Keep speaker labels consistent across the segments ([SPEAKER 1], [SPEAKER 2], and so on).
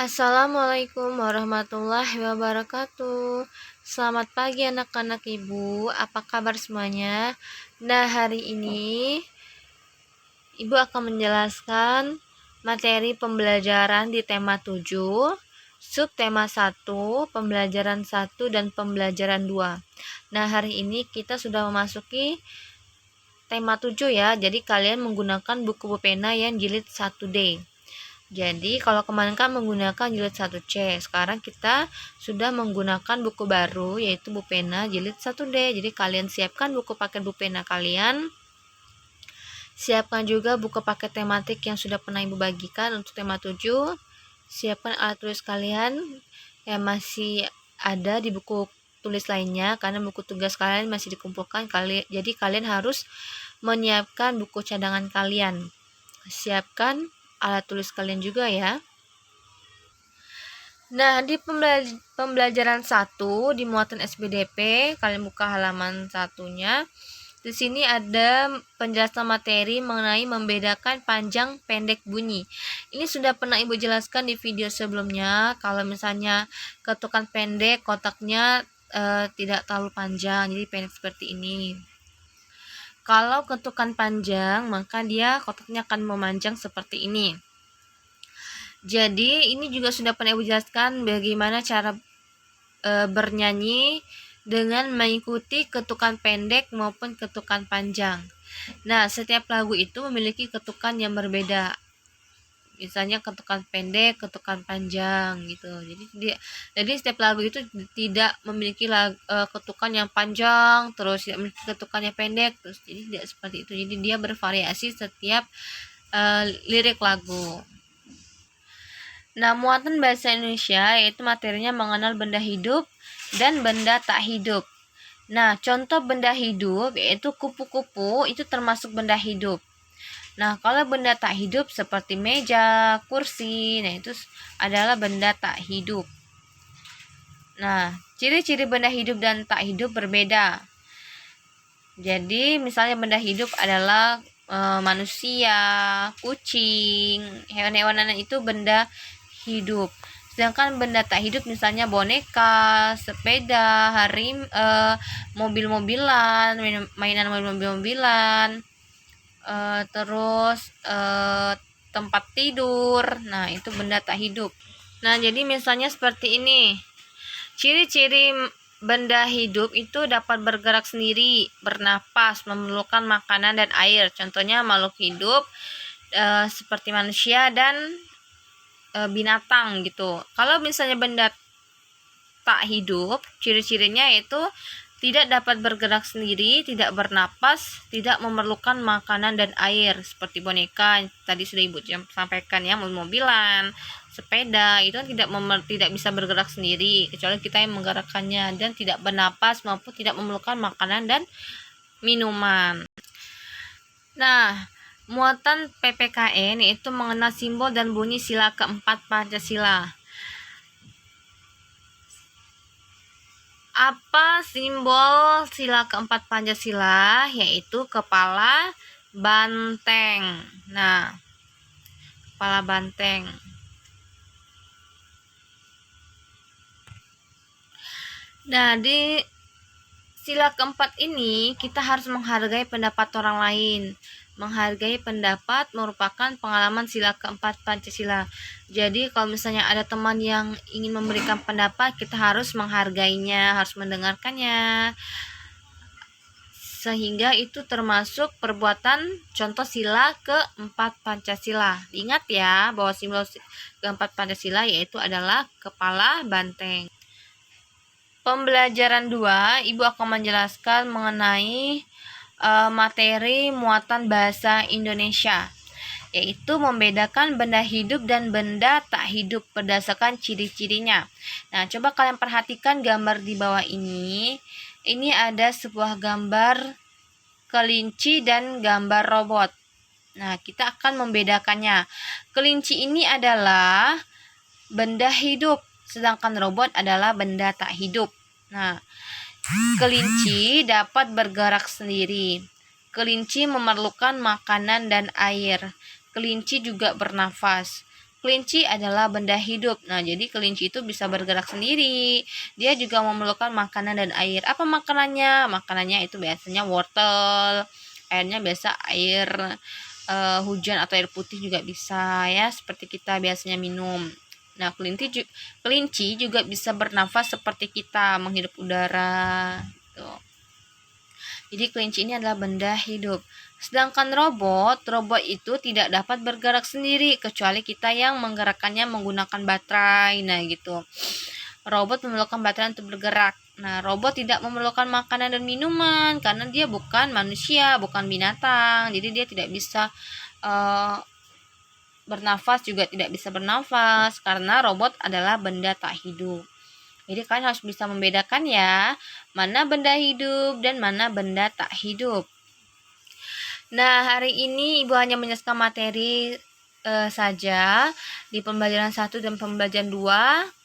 [SPEAKER 1] Assalamualaikum warahmatullahi wabarakatuh. Selamat pagi anak-anak ibu, apa kabar semuanya? Nah, hari ini ibu akan menjelaskan materi pembelajaran di tema 7, subtema 1, pembelajaran 1 dan pembelajaran 2. Nah, hari ini kita sudah memasuki tema 7 ya, jadi kalian menggunakan buku pena yang jilid 1D. Jadi kalau kemarin kan menggunakan jilid 1C, sekarang kita sudah menggunakan buku baru yaitu buku pena jilid 1D. Jadi kalian siapkan buku paket buku pena kalian. Siapkan juga buku paket tematik yang sudah pernah Ibu bagikan untuk tema 7. Siapkan alat tulis kalian yang masih ada di buku tulis lainnya karena buku tugas kalian masih dikumpulkan jadi kalian harus menyiapkan buku cadangan kalian. Siapkan alat tulis kalian juga ya. Nah, di pembelajaran 1 di muatan SPDP, kalian buka halaman satunya. Di sini ada penjelasan materi mengenai membedakan panjang pendek bunyi. Ini sudah pernah Ibu jelaskan di video sebelumnya. Kalau misalnya ketukan pendek, kotaknya tidak terlalu panjang, jadi pendek seperti ini. Kalau ketukan panjang, maka dia kotaknya akan memanjang seperti ini. Jadi ini juga sudah pernah Ibu jelaskan bagaimana cara bernyanyi dengan mengikuti ketukan pendek maupun ketukan panjang. Nah, setiap lagu itu memiliki ketukan yang berbeda. Misalnya ketukan pendek, ketukan panjang gitu. Jadi setiap lagu itu tidak memiliki ketukan yang panjang, terus tidak memiliki ketukan yang pendek, terus jadi tidak seperti itu. Jadi dia bervariasi setiap lirik lagu. Nah, muatan bahasa Indonesia yaitu materinya mengenal benda hidup dan benda tak hidup. Nah, contoh benda hidup yaitu kupu-kupu itu termasuk benda hidup. Nah, kalau benda tak hidup seperti meja, kursi, nah itu adalah benda tak hidup. Nah, ciri-ciri benda hidup dan tak hidup berbeda. Jadi, misalnya benda hidup adalah manusia, kucing, hewan-hewanan itu benda hidup. Sedangkan benda tak hidup misalnya boneka, sepeda, mobil-mobilan, mainan mobil-mobilan, terus tempat tidur. Nah, itu benda tak hidup. Nah, jadi misalnya seperti ini. Ciri-ciri benda hidup itu dapat bergerak sendiri, bernapas, memerlukan makanan dan air. Contohnya makhluk hidup seperti manusia dan binatang gitu. Kalau misalnya benda tak hidup, ciri-cirinya yaitu tidak dapat bergerak sendiri, tidak bernapas, tidak memerlukan makanan dan air seperti boneka tadi sudah Ibu sampaikan ya, mobil-mobilan, sepeda itu tidak bisa bergerak sendiri kecuali kita yang menggerakkannya, dan tidak bernapas maupun tidak memerlukan makanan dan minuman. Nah, muatan PPKN yaitu mengenal simbol dan bunyi sila keempat Pancasila. Apa simbol sila keempat Pancasila? Yaitu kepala banteng. Nah, kepala banteng. Nah, di sila keempat ini kita harus menghargai pendapat orang lain. Menghargai pendapat merupakan pengalaman sila keempat Pancasila. Jadi kalau misalnya ada teman yang ingin memberikan pendapat, kita harus menghargainya, harus mendengarkannya. Sehingga itu termasuk perbuatan contoh sila keempat Pancasila. Ingat ya bahwa simbol keempat Pancasila yaitu adalah kepala banteng. Pembelajaran 2, Ibu akan menjelaskan mengenai materi muatan bahasa Indonesia, yaitu membedakan benda hidup dan benda tak hidup berdasarkan ciri-cirinya. Nah, coba kalian perhatikan gambar di bawah ini. Ini ada sebuah gambar kelinci dan gambar robot. Nah, kita akan membedakannya. Kelinci ini adalah benda hidup, sedangkan robot adalah benda tak hidup. Nah, kelinci dapat bergerak sendiri. Kelinci memerlukan makanan dan air. Kelinci juga bernafas. kelinci adalah benda hidup. Nah, jadi kelinci itu bisa bergerak sendiri. Dia juga memerlukan makanan dan air. Apa makanannya? Makanannya itu biasanya wortel. Airnya biasa air hujan atau air putih juga bisa ya, seperti kita biasanya minum. Nah, kelinci juga bisa bernafas seperti kita, menghirup udara. Tuh. Jadi kelinci ini adalah benda hidup. Sedangkan robot itu tidak dapat bergerak sendiri kecuali kita yang menggerakkannya menggunakan baterai. Nah, gitu. Robot memerlukan baterai untuk bergerak. Nah, robot tidak memerlukan makanan dan minuman karena dia bukan manusia, bukan binatang. Jadi dia tidak bisa bernafas, juga tidak bisa bernafas karena robot adalah benda tak hidup. Jadi kalian harus bisa membedakan ya, mana benda hidup dan mana benda tak hidup. Nah, hari ini Ibu hanya menjelaskan materi saja di pembelajaran 1 dan pembelajaran 2.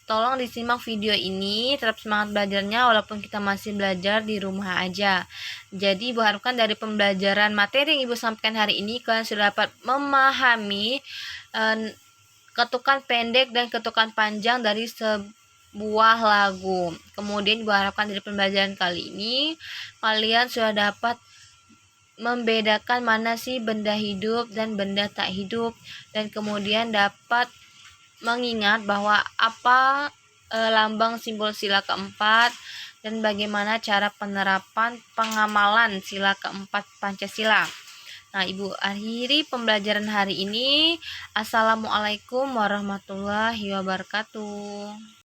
[SPEAKER 1] Tolong disimak video ini, tetap semangat belajarnya walaupun kita masih belajar di rumah aja. Jadi Ibu harapkan dari pembelajaran materi yang Ibu sampaikan hari ini, kalian sudah dapat memahami ketukan pendek dan ketukan panjang dari sebuah lagu. Kemudian Ibu harapkan dari pembelajaran kali ini, kalian sudah dapat membedakan mana sih benda hidup dan benda tak hidup, dan kemudian dapat mengingat bahwa apa lambang simbol sila keempat dan bagaimana cara penerapan pengamalan sila keempat Pancasila. Nah, Ibu akhiri pembelajaran hari ini. Assalamualaikum warahmatullahi wabarakatuh.